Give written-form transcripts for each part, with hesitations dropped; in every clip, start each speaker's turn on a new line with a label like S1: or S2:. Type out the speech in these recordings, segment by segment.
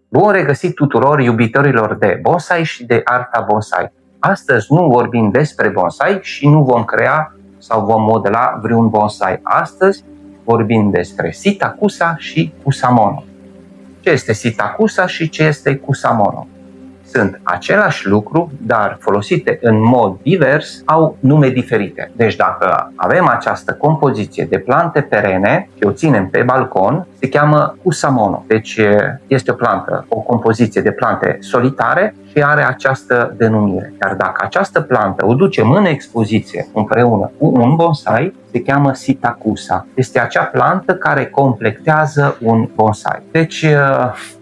S1: Bun regăsit tuturor iubitorilor de bonsai și de arta bonsai. Astăzi nu vorbim despre bonsai și nu vom crea sau vom modela vreun bonsai. Astăzi vorbim despre Sitacusa și Kusamono. Ce este Sitacusa și ce este Kusamono? Sunt același lucru, dar folosite în mod divers, au nume diferite. Deci dacă avem această compoziție de plante perene și o ținem pe balcon, se cheamă Kusamono. Deci este o plantă, o compoziție de plante solitare și are această denumire. Iar dacă această plantă o ducem în expoziție împreună cu un bonsai, se cheamă Sitacusa. Este acea plantă care completează un bonsai. Deci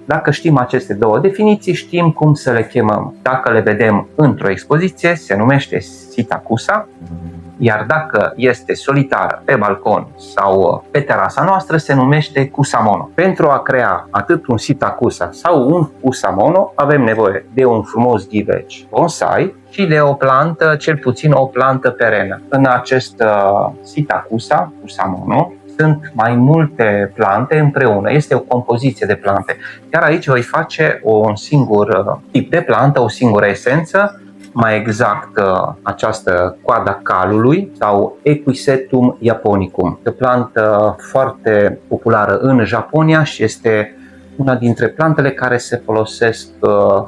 S1: dacă știm aceste două definiții, știm cum să le chemăm. Dacă le vedem într-o expoziție, se numește Sitacusa, iar dacă este solitară pe balcon sau pe terasa noastră, se numește Kusamono. Pentru a crea atât un Sitacusa sau un Kusamono, avem nevoie de un frumos ghiveci bonsai și de o plantă, cel puțin o plantă perenă. În acest Sitacusa, Kusamono, sunt mai multe plante împreună. Este o compoziție de plante. Iar aici voi face un singur tip de plantă, o singură esență, mai exact această coada calului sau Equisetum japonicum. O plantă foarte populară în Japonia și este una dintre plantele care se folosesc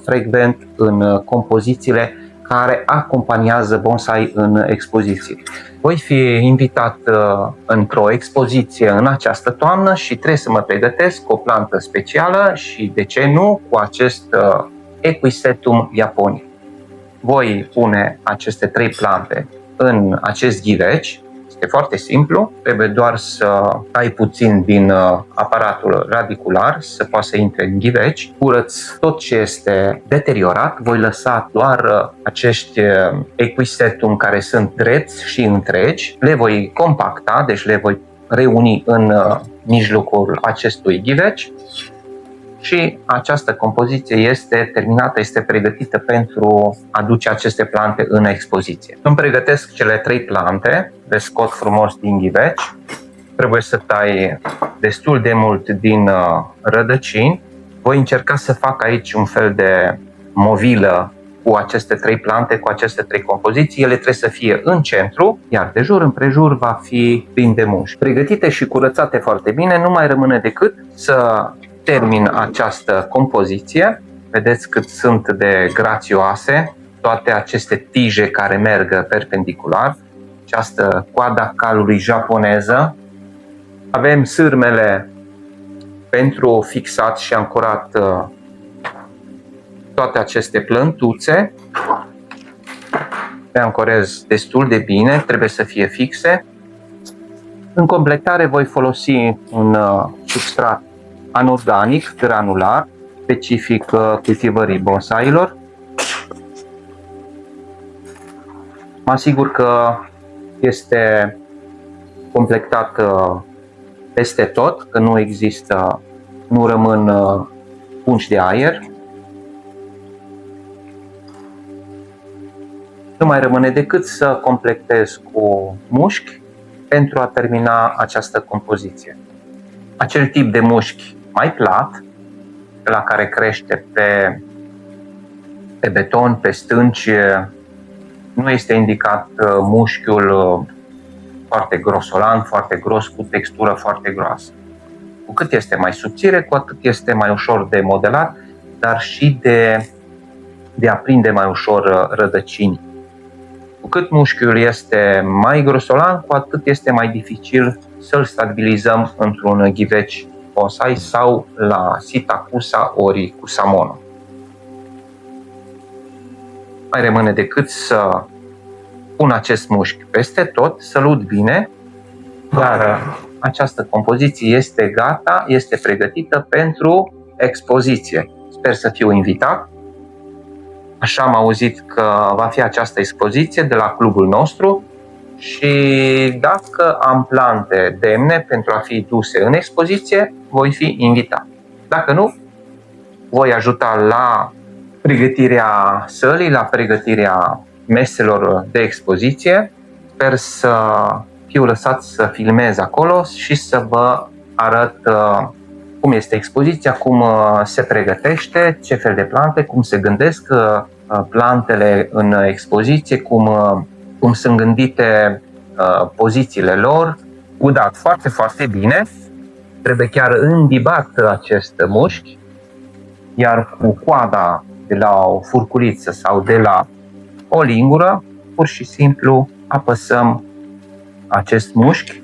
S1: frecvent în compozițiile care acompaniază bonsai în expoziții. Voi fi invitat într-o expoziție în această toamnă și trebuie să mă pregătesc cu o plantă specială și, de ce nu, cu acest Equisetum japonicum. Voi pune aceste 3 plante în acest ghiveci. Este foarte simplu, trebuie doar să tai puțin din aparatul radicular, să poată să intre în ghiveci. Curăț tot ce este deteriorat, voi lăsa doar acești equisetum care sunt drepți și întregi. Le voi compacta, deci le voi reuni în mijlocul acestui ghiveci. Și această compoziție este terminată, este pregătită pentru a duce aceste plante în expoziție. Îmi pregătesc cele 3 plante, le scot frumos din ghiveci. Trebuie să tai destul de mult din rădăcini. Voi încerca să fac aici un fel de movilă cu aceste 3 plante, cu aceste 3 compoziții. Ele trebuie să fie în centru, iar de jur împrejur va fi plin de mușchi. Pregătite și curățate foarte bine, nu mai rămâne decât să termin această compoziție. Vedeți cât sunt de grațioase toate aceste tije care merg perpendicular. Această coada calului japoneză. Avem sârmele pentru fixat și ancorat toate aceste plântuțe. Le ancorez destul de bine, trebuie să fie fixe. În completare voi folosi un substrat anorganic, granular, specific cultivării bonsailor. Mă asigur că este completat peste tot, că nu există, nu rămân pungi de aer. Nu mai rămâne decât să completez cu mușchi pentru a termina această compoziție. Acel tip de mușchi mai plat, la care crește pe beton, pe stânci, nu este indicat mușchiul foarte grosolan, foarte gros, cu textură foarte groasă. Cu cât este mai subțire, cu atât este mai ușor de modelat, dar și de a prinde mai ușor rădăcini. Cu cât mușchiul este mai grosolan, cu atât este mai dificil să-l stabilizăm într-un ghiveci bonsai sau la Sitacusa ori Kusamono. Mai rămâne decât să pun acest mușchi peste tot, să-l ud bine, iar această compoziție este gata, este pregătită pentru expoziție. Sper să fiu invitat. Așa am auzit că va fi această expoziție de la clubul nostru și dacă am plante demne pentru a fi duse în expoziție, voi fi invitat. Dacă nu, voi ajuta la pregătirea sălii, la pregătirea meselor de expoziție. Sper să fiu lăsat să filmez acolo și să vă arăt cum este expoziția, cum se pregătește, ce fel de plante, cum se gândesc plantele în expoziție, cum sunt gândite pozițiile lor, udat foarte, foarte bine. Trebuie chiar îmbibat acest mușchi, iar cu coada de la o furculiță sau de la o lingură, pur și simplu apăsăm acest mușchi,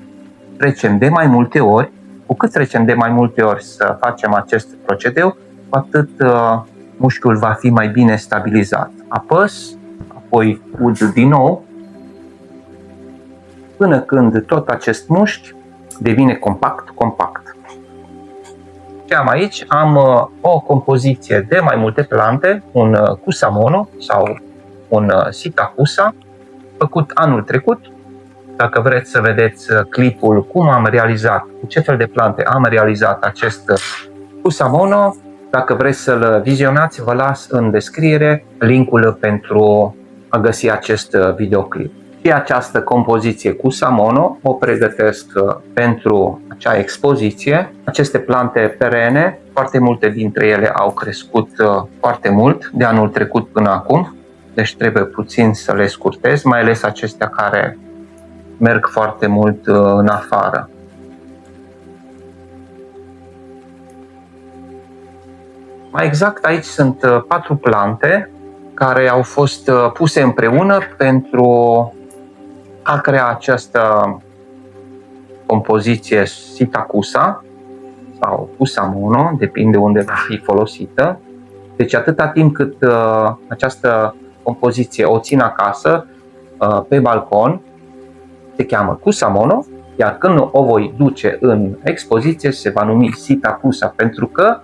S1: trecem de mai multe ori. Cu cât trecem de mai multe ori să facem acest procedeu, cu atât mușchiul va fi mai bine stabilizat. Apăs, apoi ud din nou, până când tot acest mușchi devine compact. Și aici am o compoziție de mai multe plante, un Cusamono sau un Sitacusa, făcut anul trecut. Dacă vreți să vedeți clipul, cum am realizat, cu ce fel de plante am realizat acest Cusamono, dacă vreți să-l vizionați, vă las în descriere linkul pentru a găsi acest videoclip. Și această compoziție Cusamono o pregătesc pentru acea expoziție. Aceste plante perene, foarte multe dintre ele au crescut foarte mult de anul trecut până acum, deci trebuie puțin să le scurtez, mai ales acestea care merg foarte mult în afară. Mai exact, aici sunt 4 plante care au fost puse împreună pentru a crea această compoziție Sitacusa sau Cusamono, depinde unde va fi folosită. Deci atâta timp cât această compoziție o țin acasă, pe balcon, se cheamă Cusamono, iar când o voi duce în expoziție se va numi Sitacusa, pentru că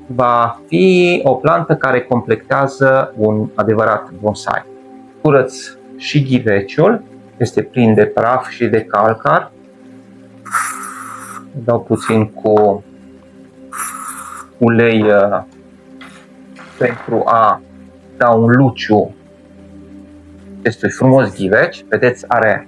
S1: va fi o plantă care completează un adevărat bonsai. Curăț și ghiveciul, este plin de praf și de calcar. Dau puțin cu ulei pentru a da un luciu acestui frumos ghiveci. Vedeți, are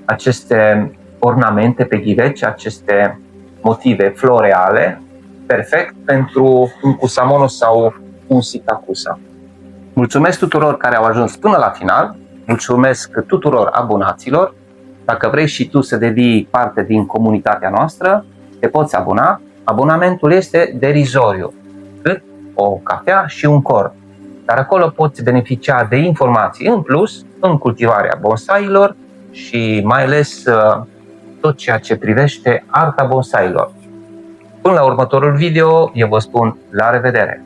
S1: aceste ornamente pe ghiveci, aceste motive floreale, perfect pentru un Cusamono sau un Sitacusa. Mulțumesc tuturor care au ajuns până la final, mulțumesc tuturor abonaților. Dacă vrei și tu să devii parte din comunitatea noastră, te poți abona. Abonamentul este derizoriu, cât o cafea și un corn. Dar acolo poți beneficia de informații în plus în cultivarea bonsaiilor și mai ales tot ceea ce privește arta bonsaiilor. Până la următorul video, eu vă spun la revedere!